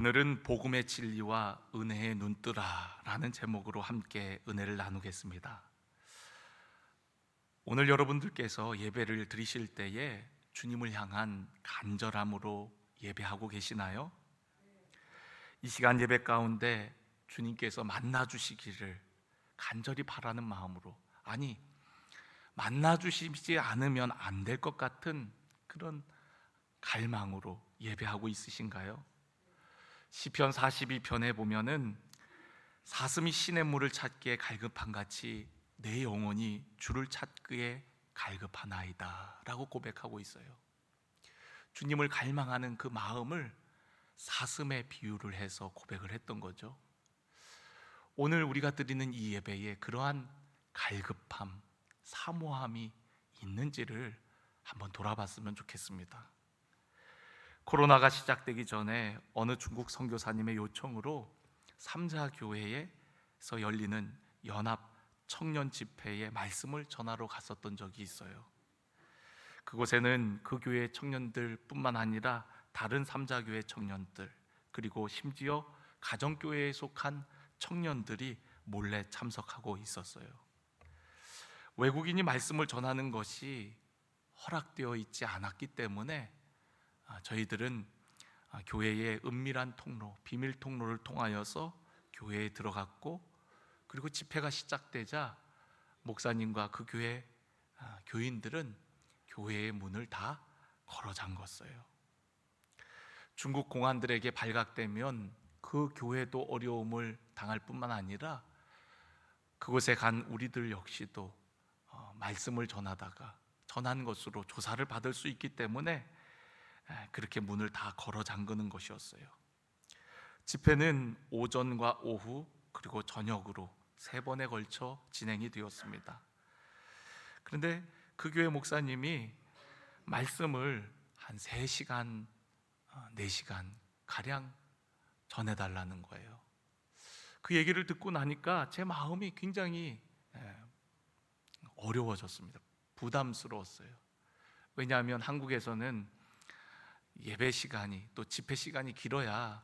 오늘은 복음의 진리와 은혜의 눈뜨라라는 제목으로 함께 은혜를 나누겠습니다. 오늘 여러분들께서 예배를 드리실 때에 주님을 향한 간절함으로 예배하고 계시나요? 이 시간 예배 가운데 주님께서 만나 주시기를 간절히 바라는 마음으로, 아니 만나 주시지 않으면 안 될 것 같은 그런 갈망으로 예배하고 있으신가요? 시편 42편에 보면은 사슴이 시냇물을 찾기에 갈급한 같이 내 영혼이 주를 찾기에 갈급하나이다 라고 고백하고 있어요. 주님을 갈망하는 그 마음을 사슴에 비유를 해서 고백을 했던 거죠. 오늘 우리가 드리는 이 예배에 그러한 갈급함, 사모함이 있는지를 한번 돌아봤으면 좋겠습니다. 코로나가 시작되기 전에 어느 중국 선교사님의 요청으로 삼자교회에서 열리는 연합 청년 집회에 말씀을 전하러 갔었던 적이 있어요. 그곳에는 그 교회 청년들 뿐만 아니라 다른 삼자교회 청년들, 그리고 심지어 가정교회에 속한 청년들이 몰래 참석하고 있었어요. 외국인이 말씀을 전하는 것이 허락되어 있지 않았기 때문에 저희들은 교회의 은밀한 통로, 비밀 통로를 통하여서 교회에 들어갔고, 그리고 집회가 시작되자 목사님과 그 교회 교인들은 교회의 문을 다 걸어 잠궜어요. 중국 공안들에게 발각되면 그 교회도 어려움을 당할 뿐만 아니라 그곳에 간 우리들 역시도 말씀을 전한 것으로 조사를 받을 수 있기 때문에 그렇게 문을 다 걸어 잠그는 것이었어요. 집회는 오전과 오후 그리고 저녁으로 3번에 걸쳐 진행이 되었습니다. 그런데 그 교회 목사님이 말씀을 한 3시간, 4시간 가량 전해달라는 거예요. 그 얘기를 듣고 나니까 제 마음이 굉장히 어려워졌습니다. 부담스러웠어요. 왜냐하면 한국에서는 예배 시간이, 또 집회 시간이 길어야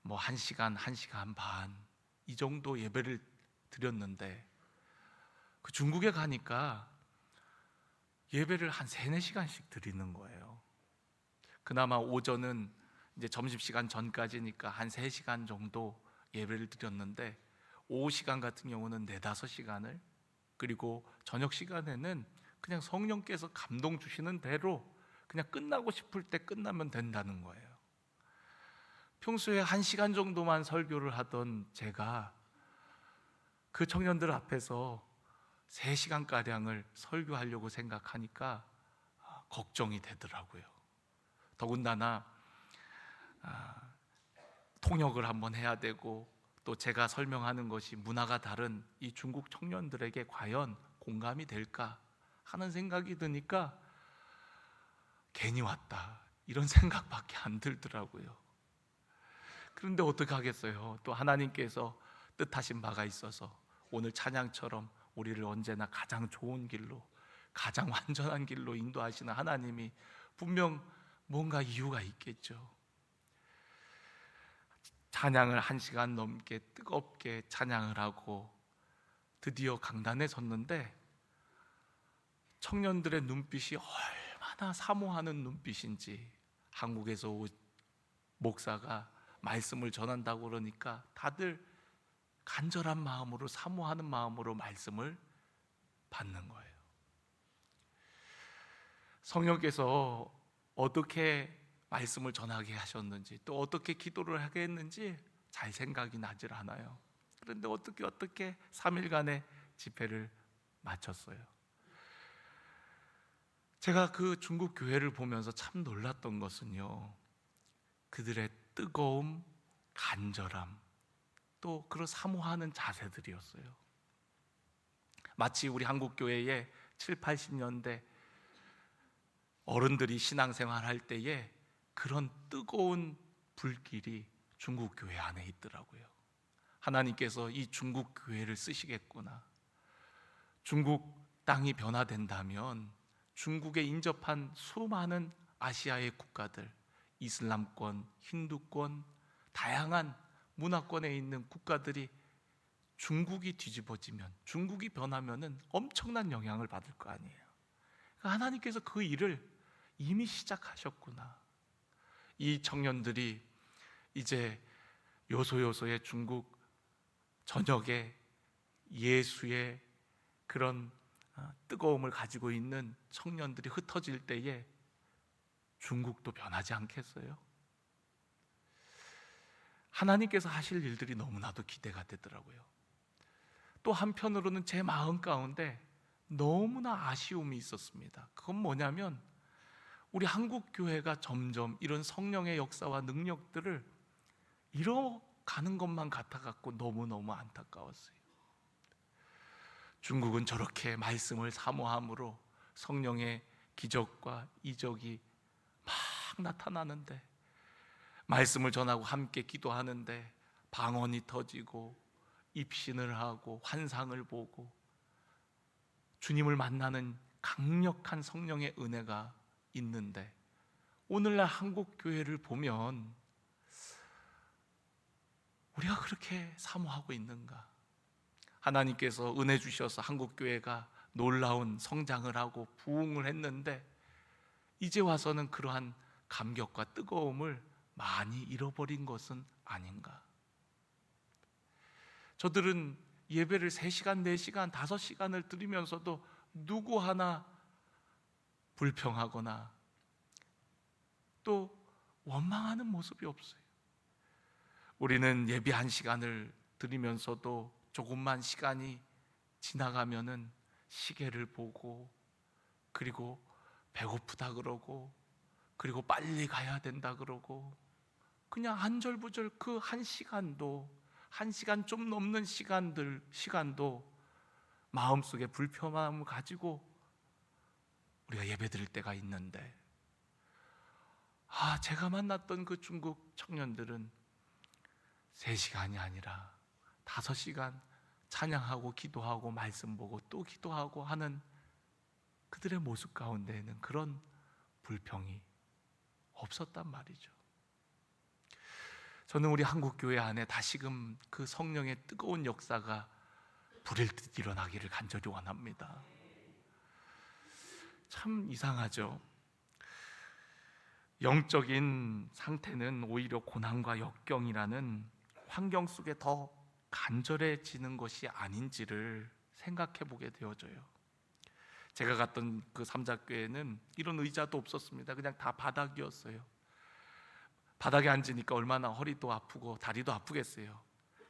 뭐 1시간, 1시간 반 이 정도 예배를 드렸는데, 그 중국에 가니까 예배를 한 3-4시간씩 드리는 거예요. 그나마 오전은 이제 점심시간 전까지니까 한 3시간 정도 예배를 드렸는데, 오후 시간 같은 경우는 4-5시간을, 그리고 저녁 시간에는 그냥 성령께서 감동 주시는 대로 그냥 끝나고 싶을 때 끝나면 된다는 거예요. 평소에 1시간 정도만 설교를 하던 제가 그 청년들 앞에서 3시간가량을 설교하려고 생각하니까 걱정이 되더라고요. 더군다나 통역을 한번 해야 되고, 또 제가 설명하는 것이 문화가 다른 이 중국 청년들에게 과연 공감이 될까 하는 생각이 드니까 괜히 왔다 이런 생각밖에 안 들더라고요. 그런데 어떻게 하겠어요? 또 하나님께서 뜻하신 바가 있어서 오늘 찬양처럼 우리를 언제나 가장 좋은 길로, 가장 완전한 길로 인도하시는 하나님이 분명 뭔가 이유가 있겠죠. 찬양을 1시간 넘게 뜨겁게 찬양을 하고 드디어 강단에 섰는데, 청년들의 눈빛이 얼마나 사모하는 눈빛인지, 한국에서 목사가 말씀을 전한다고 그러니까 다들 간절한 마음으로, 사모하는 마음으로 말씀을 받는 거예요. 성령께서 어떻게 말씀을 전하게 하셨는지, 또 어떻게 기도를 하게 했는지 잘 생각이 나질 않아요. 그런데 어떻게 3일간의 집회를 마쳤어요. 제가 그 중국 교회를 보면서 참 놀랐던 것은요, 그들의 뜨거움, 간절함, 또 그런 사모하는 자세들이었어요. 마치 우리 한국 교회에 70-80년대 어른들이 신앙생활 할 때에 그런 뜨거운 불길이 중국 교회 안에 있더라고요. 하나님께서 이 중국 교회를 쓰시겠구나. 중국 땅이 변화된다면 중국에 인접한 수많은 아시아의 국가들, 이슬람권, 힌두권, 다양한 문화권에 있는 국가들이 중국이 뒤집어지면, 중국이 변하면은 엄청난 영향을 받을 거 아니에요. 그러니까 하나님께서 그 일을 이미 시작하셨구나. 이 청년들이 이제 요소요소의 중국 전역에 예수의 그런 뜨거움을 가지고 있는 청년들이 흩어질 때에 중국도 변하지 않겠어요? 하나님께서 하실 일들이 너무나도 기대가 되더라고요. 또 한편으로는 제 마음 가운데 너무나 아쉬움이 있었습니다. 그건 뭐냐면 우리 한국 교회가 점점 이런 성령의 역사와 능력들을 잃어가는 것만 같아갖고 너무너무 안타까웠어요. 중국은 저렇게 말씀을 사모함으로 성령의 기적과 이적이 막 나타나는데, 말씀을 전하고 함께 기도하는데 방언이 터지고 입신을 하고 환상을 보고 주님을 만나는 강력한 성령의 은혜가 있는데, 오늘날 한국 교회를 보면 우리가 그렇게 사모하고 있는가? 하나님께서 은혜 주셔서 한국 교회가 놀라운 성장을 하고 부흥을 했는데 이제 와서는 그러한 감격과 뜨거움을 많이 잃어버린 것은 아닌가? 저들은 예배를 3시간, 4시간, 5시간을 드리면서도 누구 하나 불평하거나 또 원망하는 모습이 없어요. 우리는 예배 1시간을 드리면서도 조금만 시간이 지나가면은 시계를 보고, 그리고 배고프다 그러고, 그리고 빨리 가야 된다 그러고, 그냥 안절부절 그 1시간도, 1시간 좀 넘는 시간도 마음속에 불편함을 가지고 우리가 예배 드릴 때가 있는데, 제가 만났던 그 중국 청년들은 3시간이 아니라 5시간 찬양하고 기도하고 말씀 보고 또 기도하고 하는 그들의 모습 가운데에는 그런 불평이 없었단 말이죠. 저는 우리 한국교회 안에 다시금 그 성령의 뜨거운 역사가 불일 듯 일어나기를 간절히 원합니다. 참 이상하죠. 영적인 상태는 오히려 고난과 역경이라는 환경 속에 더 간절해지는 것이 아닌지를 생각해 보게 되어져요. 제가 갔던 그 삼자교회는 이런 의자도 없었습니다. 그냥 다 바닥이었어요. 바닥에 앉으니까 얼마나 허리도 아프고 다리도 아프겠어요.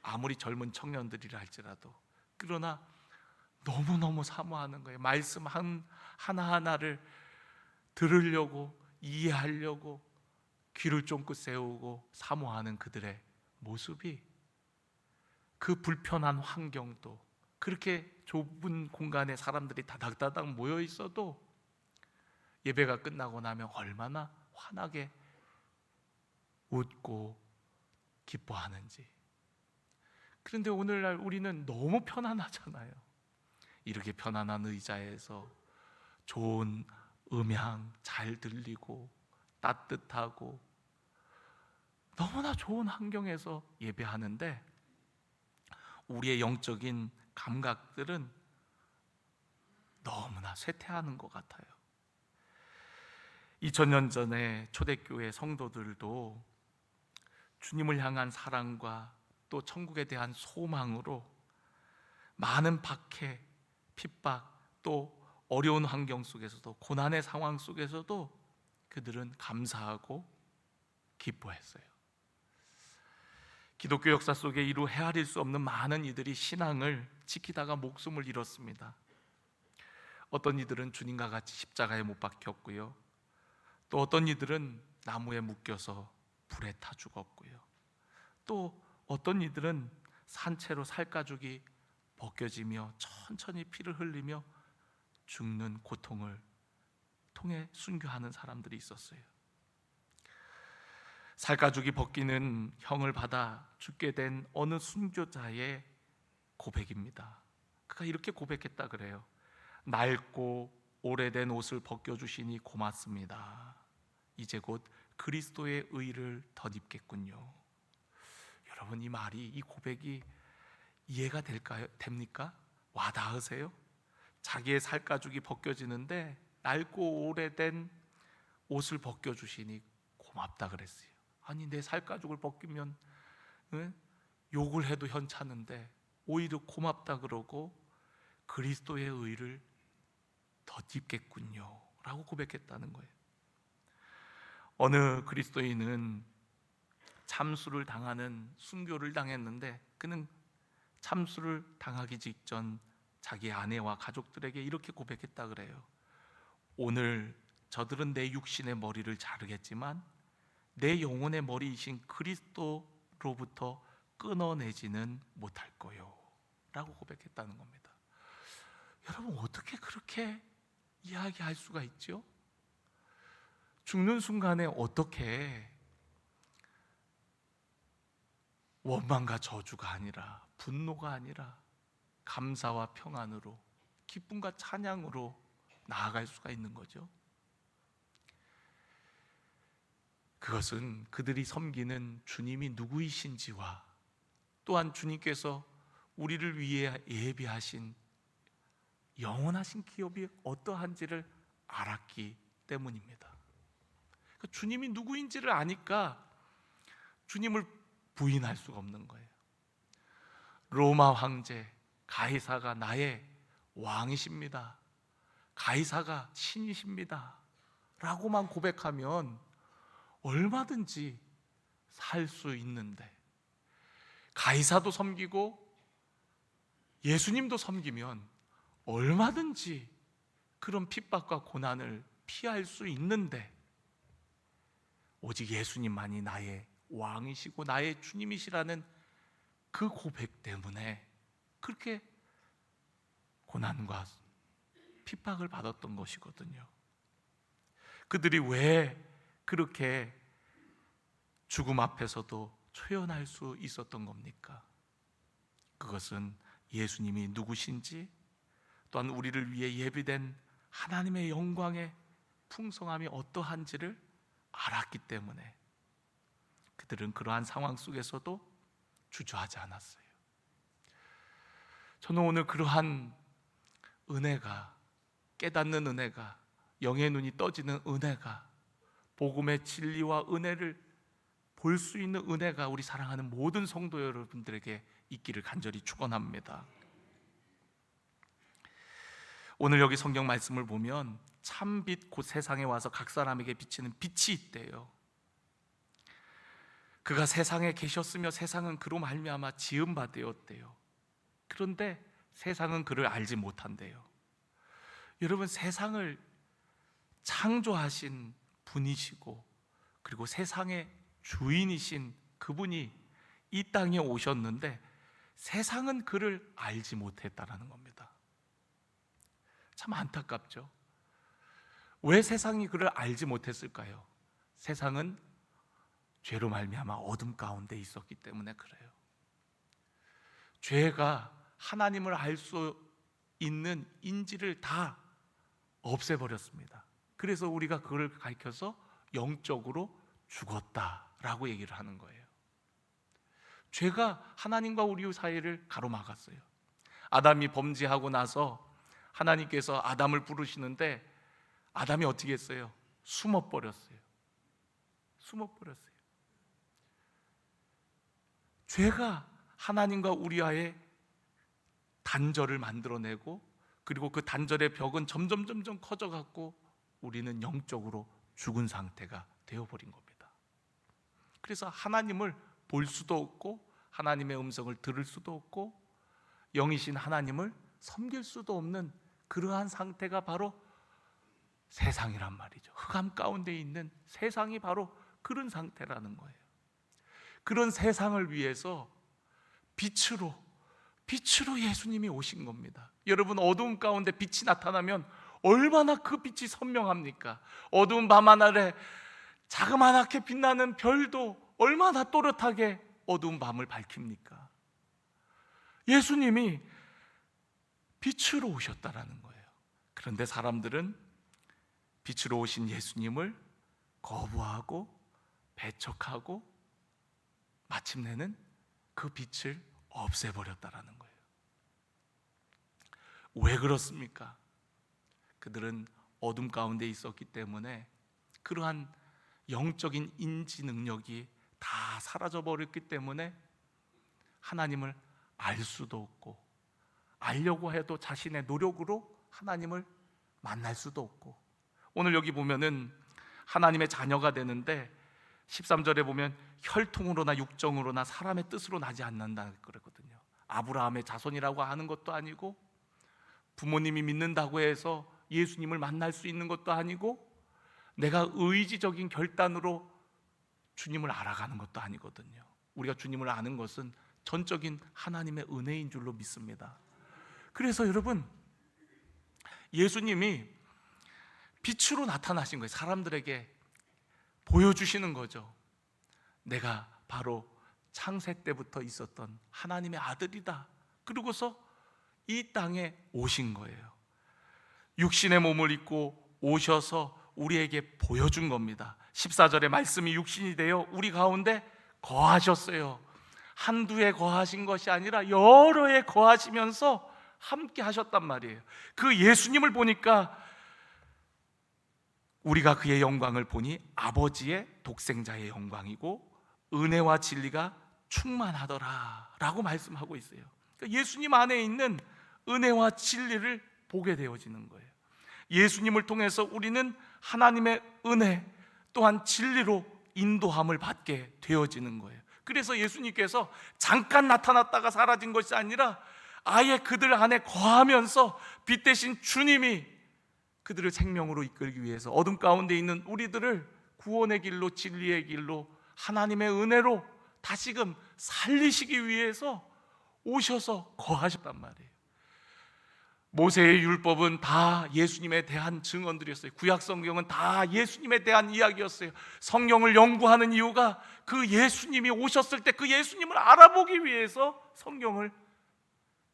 아무리 젊은 청년들이라 할지라도. 그러나 너무너무 사모하는 거예요. 말씀 하나하나를 들으려고, 이해하려고 귀를 쫑긋 세우고 사모하는 그들의 모습이, 그 불편한 환경도, 그렇게 좁은 공간에 사람들이 다닥다닥 모여 있어도 예배가 끝나고 나면 얼마나 환하게 웃고 기뻐하는지. 그런데 오늘날 우리는 너무 편안하잖아요. 이렇게 편안한 의자에서 좋은 음향 잘 들리고 따뜻하고 너무나 좋은 환경에서 예배하는데 우리의 영적인 감각들은 너무나 쇠퇴하는 것 같아요. 2000년 전에 초대교회 성도들도 주님을 향한 사랑과 또 천국에 대한 소망으로 많은 박해, 핍박, 또 어려운 환경 속에서도, 고난의 상황 속에서도 그들은 감사하고 기뻐했어요. 기독교 역사 속에 이루 헤아릴 수 없는 많은 이들이 신앙을 지키다가 목숨을 잃었습니다. 어떤 이들은 주님과 같이 십자가에 못 박혔고요, 또 어떤 이들은 나무에 묶여서 불에 타 죽었고요, 또 어떤 이들은 산채로 살가죽이 벗겨지며 천천히 피를 흘리며 죽는 고통을 통해 순교하는 사람들이 있었어요. 살가죽이 벗기는 형을 받아 죽게 된 어느 순교자의 고백입니다. 그가 이렇게 고백했다 그래요. 낡고 오래된 옷을 벗겨주시니 고맙습니다. 이제 곧 그리스도의 의를 덧입겠군요. 여러분, 이 말이, 이 고백이 이해가 됩니까? 와닿으세요? 자기의 살가죽이 벗겨지는데 낡고 오래된 옷을 벗겨주시니 고맙다 그랬어요. 아니, 내 살가죽을 벗기면 욕을 해도 현찮은데 오히려 고맙다 그러고 그리스도의 의를 덧입겠군요 라고 고백했다는 거예요. 어느 그리스도인은 참수를 당하는 순교를 당했는데, 그는 참수를 당하기 직전 자기 아내와 가족들에게 이렇게 고백했다 그래요. 오늘 저들은 내 육신의 머리를 자르겠지만 내 영혼의 머리이신 그리스도로부터 끊어내지는 못할 거요 라고 고백했다는 겁니다. 여러분, 어떻게 그렇게 이야기할 수가 있죠? 죽는 순간에 어떻게 원망과 저주가 아니라, 분노가 아니라 감사와 평안으로, 기쁨과 찬양으로 나아갈 수가 있는 거죠? 그것은 그들이 섬기는 주님이 누구이신지와 또한 주님께서 우리를 위해 예비하신 영원하신 기업이 어떠한지를 알았기 때문입니다. 주님이 누구인지를 아니까 주님을 부인할 수가 없는 거예요. 로마 황제 가이사가 나의 왕이십니다, 가이사가 신이십니다 라고만 고백하면 얼마든지 살 수 있는데, 가이사도 섬기고 예수님도 섬기면 얼마든지 그런 핍박과 고난을 피할 수 있는데, 오직 예수님만이 나의 왕이시고 나의 주님이시라는 그 고백 때문에 그렇게 고난과 핍박을 받았던 것이거든요. 그들이 왜 그렇게 죽음 앞에서도 초연할 수 있었던 겁니까? 그것은 예수님이 누구신지, 또한 우리를 위해 예비된 하나님의 영광의 풍성함이 어떠한지를 알았기 때문에 그들은 그러한 상황 속에서도 주저하지 않았어요. 저는 오늘 그러한 은혜가, 깨닫는 은혜가, 영의 눈이 떠지는 은혜가, 복음의 진리와 은혜를 볼 수 있는 은혜가 우리 사랑하는 모든 성도 여러분들에게 있기를 간절히 축원합니다. 오늘 여기 성경 말씀을 보면 참빛 곧 세상에 와서 각 사람에게 비치는 빛이 있대요. 그가 세상에 계셨으며 세상은 그로 말미암아 지은 바 되었대요. 그런데 세상은 그를 알지 못한대요. 여러분, 세상을 창조하신 분이시고 그리고 세상의 주인이신 그분이 이 땅에 오셨는데 세상은 그를 알지 못했다라는 겁니다. 참 안타깝죠. 왜 세상이 그를 알지 못했을까요? 세상은 죄로 말미암아 어둠 가운데 있었기 때문에 그래요. 죄가 하나님을 알 수 있는 인지를 다 없애버렸습니다. 그래서 우리가 그걸 가리켜서 영적으로 죽었다라고 얘기를 하는 거예요. 죄가 하나님과 우리 사이를 가로막았어요. 아담이 범죄하고 나서 하나님께서 아담을 부르시는데 아담이 어떻게 했어요? 숨어버렸어요. 죄가 하나님과 우리와의 단절을 만들어내고, 그리고 그 단절의 벽은 점점 커져갖고 우리는 영적으로 죽은 상태가 되어버린 겁니다. 그래서 하나님을 볼 수도 없고 하나님의 음성을 들을 수도 없고 영이신 하나님을 섬길 수도 없는 그러한 상태가 바로 세상이란 말이죠. 흑암 가운데 있는 세상이 바로 그런 상태라는 거예요. 그런 세상을 위해서 빛으로 예수님이 오신 겁니다. 여러분, 어두움 가운데 빛이 나타나면 얼마나 그 빛이 선명합니까? 어두운 밤하늘에 자그마하게 빛나는 별도 얼마나 또렷하게 어두운 밤을 밝힙니까? 예수님이 빛으로 오셨다라는 거예요. 그런데 사람들은 빛으로 오신 예수님을 거부하고 배척하고 마침내는 그 빛을 없애버렸다라는 거예요. 왜 그렇습니까? 그들은 어둠 가운데 있었기 때문에 그러한 영적인 인지 능력이 다 사라져버렸기 때문에 하나님을 알 수도 없고, 알려고 해도 자신의 노력으로 하나님을 만날 수도 없고, 오늘 여기 보면은 하나님의 자녀가 되는데 13절에 보면 혈통으로나 육정으로나 사람의 뜻으로 나지 않는다 그랬거든요. 아브라함의 자손이라고 하는 것도 아니고, 부모님이 믿는다고 해서 예수님을 만날 수 있는 것도 아니고, 내가 의지적인 결단으로 주님을 알아가는 것도 아니거든요. 우리가 주님을 아는 것은 전적인 하나님의 은혜인 줄로 믿습니다. 그래서 여러분, 예수님이 빛으로 나타나신 거예요. 사람들에게 보여주시는 거죠. 내가 바로 창세 때부터 있었던 하나님의 아들이다. 그러고서 이 땅에 오신 거예요. 육신의 몸을 입고 오셔서 우리에게 보여준 겁니다. 14절에 말씀이 육신이 되어 우리 가운데 거하셨어요. 한두 해 거하신 것이 아니라 여러 해 거하시면서 함께 하셨단 말이에요. 그 예수님을 보니까 우리가 그의 영광을 보니 아버지의 독생자의 영광이고 은혜와 진리가 충만하더라 라고 말씀하고 있어요. 그러니까 예수님 안에 있는 은혜와 진리를 보게 되어지는 거예요. 예수님을 통해서 우리는 하나님의 은혜 또한 진리로 인도함을 받게 되어지는 거예요. 그래서 예수님께서 잠깐 나타났다가 사라진 것이 아니라 아예 그들 안에 거하면서 빛 대신 주님이 그들을 생명으로 이끌기 위해서 어둠 가운데 있는 우리들을 구원의 길로, 진리의 길로, 하나님의 은혜로 다시금 살리시기 위해서 오셔서 거하셨단 말이에요. 모세의 율법은 다 예수님에 대한 증언들이었어요. 구약 성경은 다 예수님에 대한 이야기였어요. 성경을 연구하는 이유가 그 예수님이 오셨을 때 그 예수님을 알아보기 위해서 성경을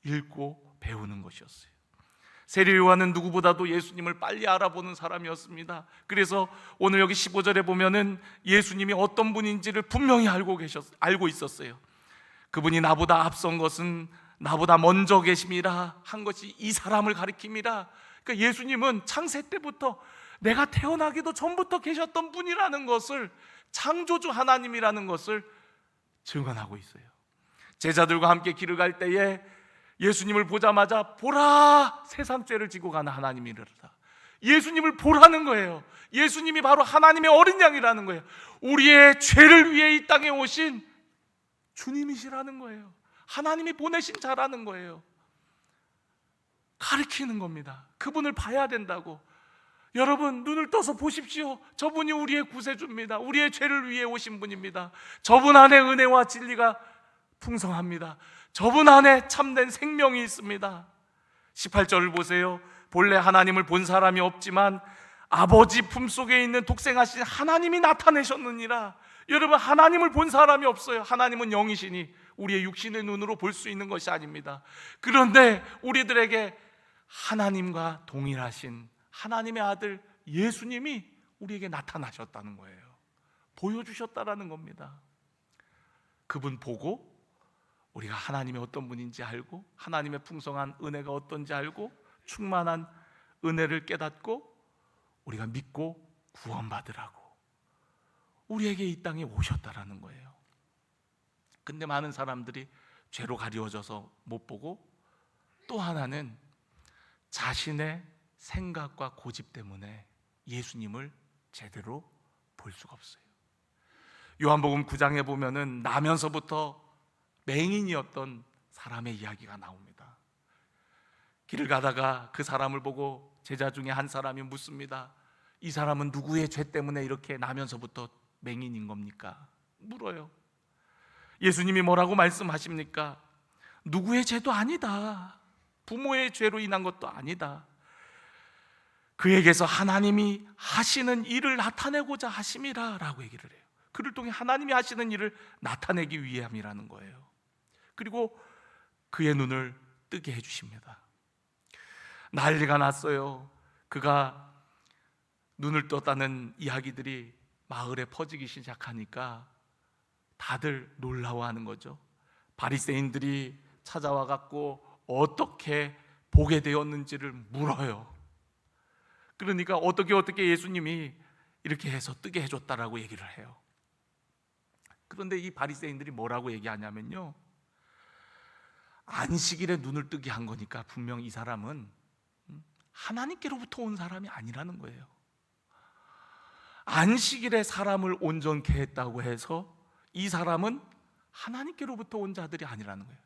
읽고 배우는 것이었어요. 세례 요한은 누구보다도 예수님을 빨리 알아보는 사람이었습니다. 그래서 오늘 여기 15절에 보면은 예수님이 어떤 분인지를 분명히 알고 있었어요. 그분이 나보다 앞선 것은 나보다 먼저 계심이라 한 것이 이 사람을 가리킵니다. 그러니까 예수님은 창세 때부터 내가 태어나기도 전부터 계셨던 분이라는 것을, 창조주 하나님이라는 것을 증언하고 있어요. 제자들과 함께 길을 갈 때에 예수님을 보자마자 보라, 세상 죄를 지고 가는 하나님이로다. 예수님을 보라는 거예요. 예수님이 바로 하나님의 어린 양이라는 거예요. 우리의 죄를 위해 이 땅에 오신 주님이시라는 거예요. 하나님이 보내신 자라는 거예요. 가르치는 겁니다. 그분을 봐야 된다고. 여러분, 눈을 떠서 보십시오. 저분이 우리의 구세주입니다. 우리의 죄를 위해 오신 분입니다. 저분 안에 은혜와 진리가 풍성합니다. 저분 안에 참된 생명이 있습니다. 18절을 보세요. 본래 하나님을 본 사람이 없지만 아버지 품속에 있는 독생하신 하나님이 나타내셨느니라. 여러분, 하나님을 본 사람이 없어요. 하나님은 영이시니 우리의 육신의 눈으로 볼 수 있는 것이 아닙니다. 그런데 우리들에게 하나님과 동일하신 하나님의 아들 예수님이 우리에게 나타나셨다는 거예요. 보여주셨다라는 겁니다. 그분 보고 우리가 하나님이 어떤 분인지 알고, 하나님의 풍성한 은혜가 어떤지 알고, 충만한 은혜를 깨닫고 우리가 믿고 구원받으라고 우리에게 이 땅에 오셨다라는 거예요. 근데 많은 사람들이 죄로 가리워져서 못 보고, 또 하나는 자신의 생각과 고집 때문에 예수님을 제대로 볼 수가 없어요. 요한복음 9장에 보면은 나면서부터 맹인이었던 사람의 이야기가 나옵니다. 길을 가다가 그 사람을 보고 제자 중에 한 사람이 묻습니다. 이 사람은 누구의 죄 때문에 이렇게 나면서부터 맹인인 겁니까? 물어요. 예수님이 뭐라고 말씀하십니까? 누구의 죄도 아니다. 부모의 죄로 인한 것도 아니다. 그에게서 하나님이 하시는 일을 나타내고자 하심이라 라고 얘기를 해요. 그를 통해 하나님이 하시는 일을 나타내기 위함이라는 거예요. 그리고 그의 눈을 뜨게 해주십니다. 난리가 났어요. 그가 눈을 떴다는 이야기들이 마을에 퍼지기 시작하니까 다들 놀라워하는 거죠. 바리새인들이 찾아와 갖고 어떻게 보게 되었는지를 물어요. 그러니까 어떻게 예수님이 이렇게 해서 뜨게 해줬다라고 얘기를 해요. 그런데 이 바리새인들이 뭐라고 얘기하냐면요, 안식일에 눈을 뜨게 한 거니까 분명 이 사람은 하나님께로부터 온 사람이 아니라는 거예요. 안식일에 사람을 온전케 했다고 해서 이 사람은 하나님께로부터 온 자들이 아니라는 거예요.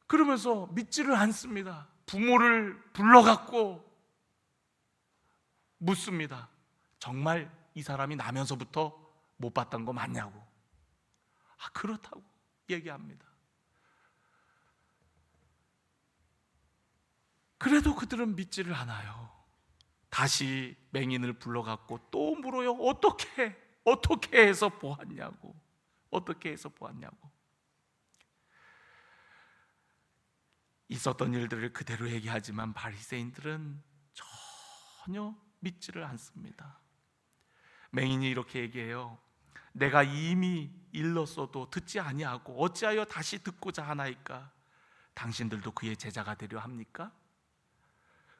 그러면서 믿지를 않습니다. 부모를 불러갖고 묻습니다. 정말 이 사람이 나면서부터 못 봤던 거 맞냐고. 그렇다고 얘기합니다. 그래도 그들은 믿지를 않아요. 다시 맹인을 불러갖고 또 물어요. 어떻게 해서 보았냐고. 어떻게 해서 보았냐고. 있었던 일들을 그대로 얘기하지만 바리새인들은 전혀 믿지를 않습니다. 맹인이 이렇게 얘기해요. 내가 이미 일렀어도 듣지 아니하고 어찌하여 다시 듣고자 하나이까? 당신들도 그의 제자가 되려 합니까?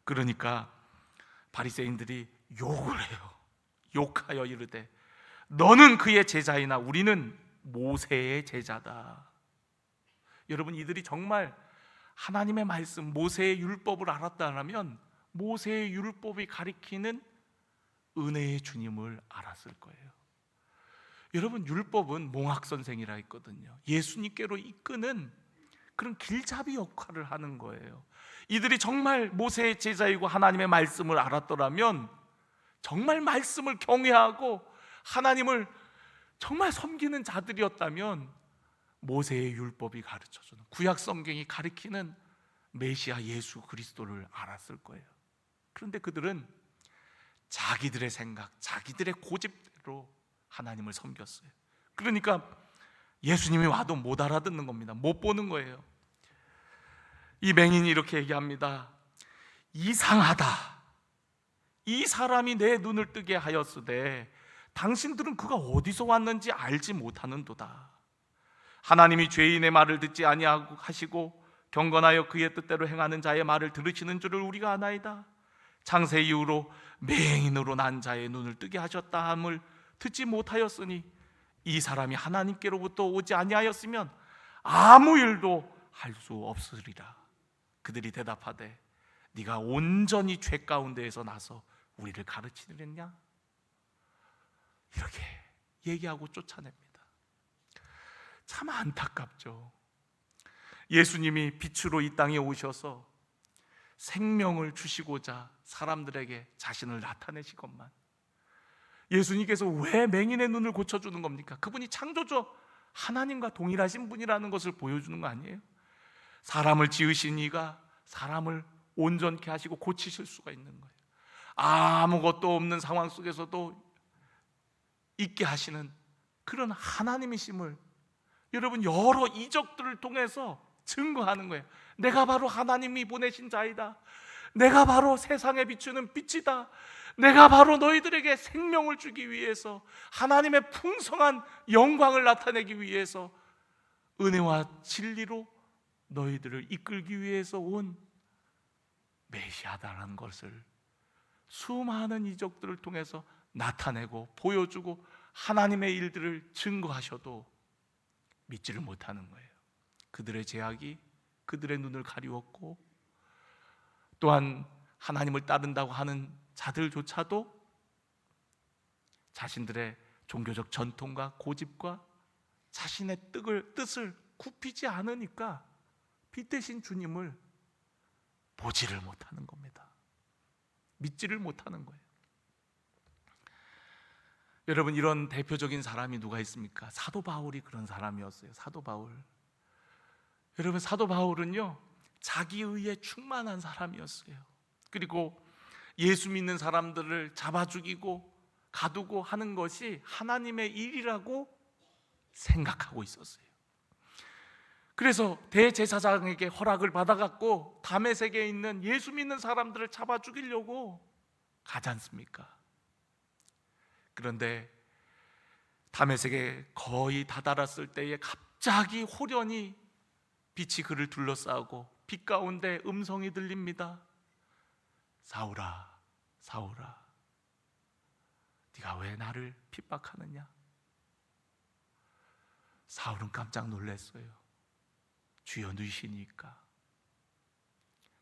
그러니까 바리새인들이 욕을 해요. 욕하여 이르되 너는 그의 제자이나 우리는 모세의 제자다. 여러분, 이들이 정말 하나님의 말씀, 모세의 율법을 알았다면 모세의 율법이 가리키는 은혜의 주님을 알았을 거예요. 여러분, 율법은 몽학선생이라 했거든요. 예수님께로 이끄는 그런 길잡이 역할을 하는 거예요. 이들이 정말 모세의 제자이고 하나님의 말씀을 알았더라면, 정말 말씀을 경외하고 하나님을 정말 섬기는 자들이었다면 모세의 율법이 가르쳐주는, 구약 성경이 가리키는 메시아 예수 그리스도를 알았을 거예요. 그런데 그들은 자기들의 생각, 자기들의 고집대로 하나님을 섬겼어요. 그러니까 예수님이 와도 못 알아듣는 겁니다. 못 보는 거예요. 이 맹인이 이렇게 얘기합니다. 이상하다. 이 사람이 내 눈을 뜨게 하였으되 당신들은 그가 어디서 왔는지 알지 못하는도다. 하나님이 죄인의 말을 듣지 아니하고 하시고 경건하여 그의 뜻대로 행하는 자의 말을 들으시는 줄을 우리가 아나이다. 창세 이후로 맹인으로 난 자의 눈을 뜨게 하셨다 함을 듣지 못하였으니 이 사람이 하나님께로부터 오지 아니하였으면 아무 일도 할 수 없으리라. 그들이 대답하되 네가 온전히 죄 가운데에서 나서 우리를 가르치느냐? 이렇게 얘기하고 쫓아냅니다. 참 안타깝죠. 예수님이 빛으로 이 땅에 오셔서 생명을 주시고자 사람들에게 자신을 나타내시건만, 예수님께서 왜 맹인의 눈을 고쳐주는 겁니까? 그분이 창조주 하나님과 동일하신 분이라는 것을 보여주는 거 아니에요? 사람을 지으신 이가 사람을 온전케 하시고 고치실 수가 있는 거예요. 아무것도 없는 상황 속에서도 있게 하시는 그런 하나님이심을 여러분 여러 이적들을 통해서 증거하는 거예요. 내가 바로 하나님이 보내신 자이다. 내가 바로 세상에 비추는 빛이다. 내가 바로 너희들에게 생명을 주기 위해서, 하나님의 풍성한 영광을 나타내기 위해서, 은혜와 진리로 너희들을 이끌기 위해서 온 메시아다라는 것을 수많은 이적들을 통해서 나타내고 보여주고 하나님의 일들을 증거하셔도 믿지를 못하는 거예요. 그들의 죄악이 그들의 눈을 가리웠고, 또한 하나님을 따른다고 하는 자들조차도 자신들의 종교적 전통과 고집과 자신의 뜻을 굽히지 않으니까 빛 대신 주님을 보지를 못하는 겁니다. 믿지를 못하는 거예요. 여러분, 이런 대표적인 사람이 누가 있습니까? 사도 바울이 그런 사람이었어요. 사도 바울. 여러분, 사도 바울은요 자기 의에 충만한 사람이었어요. 그리고 예수 믿는 사람들을 잡아 죽이고 가두고 하는 것이 하나님의 일이라고 생각하고 있었어요. 그래서 대제사장에게 허락을 받아갖고 다메섹에 있는 예수 믿는 사람들을 잡아 죽이려고 가지 않습니까? 그런데 다메섹에 거의 다다랐을 때에 갑자기 호련히 빛이 그를 둘러싸고 빛 가운데 음성이 들립니다. 사울아, 사울아, 네가 왜 나를 핍박하느냐? 사울은 깜짝 놀랐어요. 주여, 누이시니까.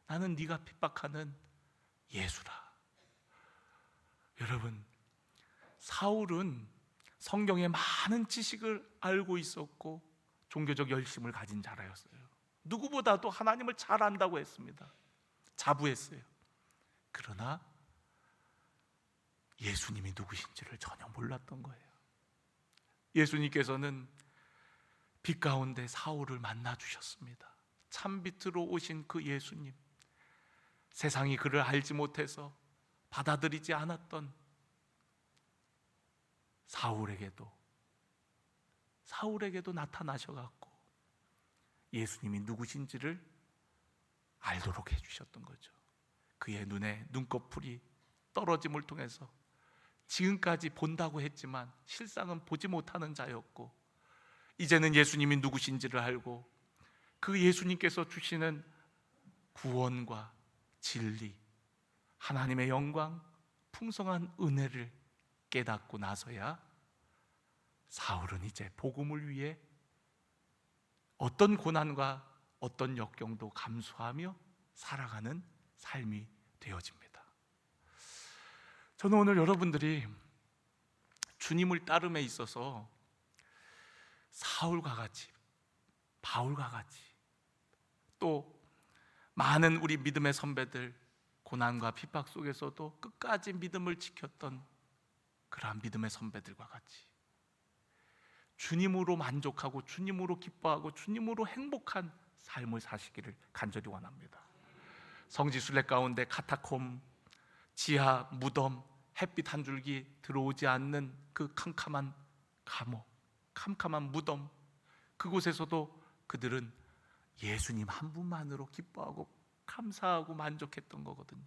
나는 네가 핍박하는 예수라. 여러분, 사울은 성경의 많은 지식을 알고 있었고 종교적 열심을 가진 자라였어요. 누구보다도 하나님을 잘 안다고 했습니다. 자부했어요. 그러나 예수님이 누구신지를 전혀 몰랐던 거예요. 예수님께서는 빛 가운데 사울을 만나 주셨습니다. 참빛으로 오신 그 예수님, 세상이 그를 알지 못해서 받아들이지 않았던 사울에게도 나타나셔갖고 예수님이 누구신지를 알도록 해주셨던 거죠. 그의 눈에 눈꺼풀이 떨어짐을 통해서 지금까지 본다고 했지만 실상은 보지 못하는 자였고, 이제는 예수님이 누구신지를 알고 그 예수님께서 주시는 구원과 진리, 하나님의 영광, 풍성한 은혜를 깨닫고 나서야 사울은 이제 복음을 위해 어떤 고난과 어떤 역경도 감수하며 살아가는 삶이 되어집니다. 저는 오늘 여러분들이 주님을 따름에 있어서 사울과 같이, 바울과 같이, 또 많은 우리 믿음의 선배들 고난과 핍박 속에서도 끝까지 믿음을 지켰던 그러한 믿음의 선배들과 같이 주님으로 만족하고 주님으로 기뻐하고 주님으로 행복한 삶을 사시기를 간절히 원합니다. 성지 순례 가운데 카타콤, 지하, 무덤, 햇빛 한 줄기 들어오지 않는 그 캄캄한 감옥, 캄캄한 무덤, 그곳에서도 그들은 예수님 한 분만으로 기뻐하고 감사하고 만족했던 거거든요.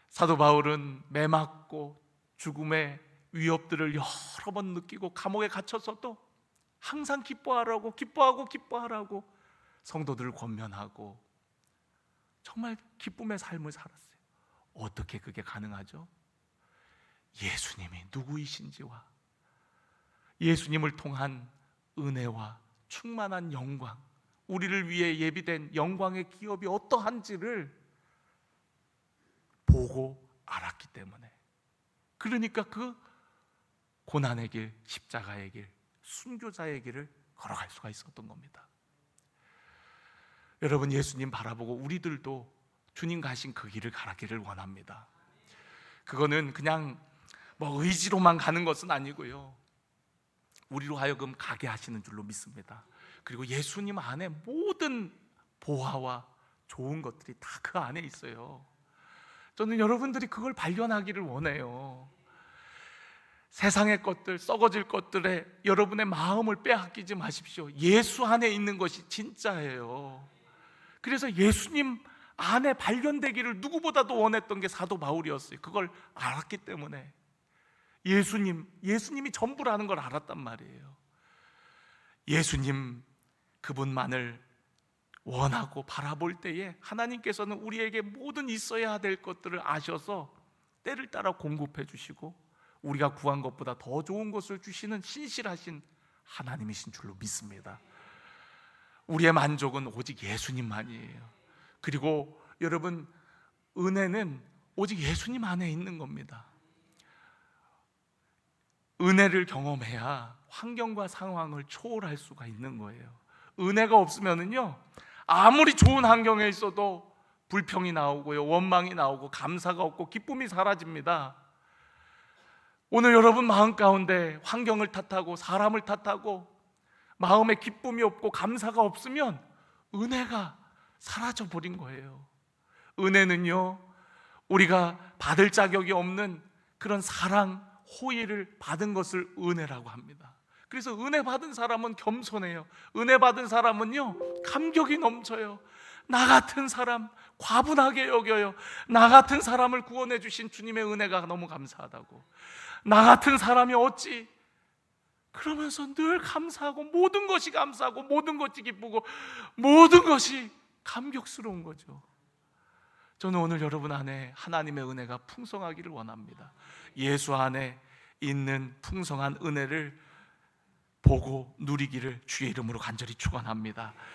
사도 바울은 매 맞고 죽음의 위협들을 여러 번 느끼고 감옥에 갇혀서도 항상 기뻐하라고 성도들을 권면하고 정말 기쁨의 삶을 살았어요. 어떻게 그게 가능하죠? 예수님이 누구이신지와 예수님을 통한 은혜와 충만한 영광, 우리를 위해 예비된 영광의 기업이 어떠한지를 보고 알았기 때문에, 그러니까 그 고난의 길, 십자가의 길, 순교자의 길을 걸어갈 수가 있었던 겁니다. 여러분, 예수님 바라보고 우리들도 주님 가신 그 길을 가기를 원합니다. 그거는 그냥 의지로만 가는 것은 아니고요, 우리로 하여금 가게 하시는 줄로 믿습니다. 그리고 예수님 안에 모든 보화와 좋은 것들이 다 그 안에 있어요. 저는 여러분들이 그걸 발견하기를 원해요. 세상의 것들, 썩어질 것들에 여러분의 마음을 빼앗기지 마십시오. 예수 안에 있는 것이 진짜예요. 그래서 예수님 안에 발견되기를 누구보다도 원했던 게 사도 바울이었어요. 그걸 알았기 때문에 예수님이 전부라는 걸 알았단 말이에요. 예수님 그분만을 원하고 바라볼 때에 하나님께서는 우리에게 모든 있어야 될 것들을 아셔서 때를 따라 공급해 주시고 우리가 구한 것보다 더 좋은 것을 주시는 신실하신 하나님이신 줄로 믿습니다. 우리의 만족은 오직 예수님만이에요. 그리고 여러분, 은혜는 오직 예수님 안에 있는 겁니다. 은혜를 경험해야 환경과 상황을 초월할 수가 있는 거예요. 은혜가 없으면은요, 아무리 좋은 환경에 있어도 불평이 나오고요, 원망이 나오고 감사가 없고 기쁨이 사라집니다. 오늘 여러분 마음 가운데 환경을 탓하고 사람을 탓하고 마음에 기쁨이 없고 감사가 없으면 은혜가 사라져 버린 거예요. 은혜는요, 우리가 받을 자격이 없는 그런 사랑, 호의를 받은 것을 은혜라고 합니다. 그래서 은혜 받은 사람은 겸손해요. 은혜 받은 사람은요, 감격이 넘쳐요. 나 같은 사람 과분하게 여겨요. 나 같은 사람을 구원해 주신 주님의 은혜가 너무 감사하다고. 나 같은 사람이 어찌 그러면서 늘 감사하고 모든 것이 감사하고 모든 것이 기쁘고 모든 것이 감격스러운 거죠. 저는 오늘 여러분 안에 하나님의 은혜가 풍성하기를 원합니다. 예수 안에 있는 풍성한 은혜를 보고 누리기를 주의 이름으로 간절히 축원합니다.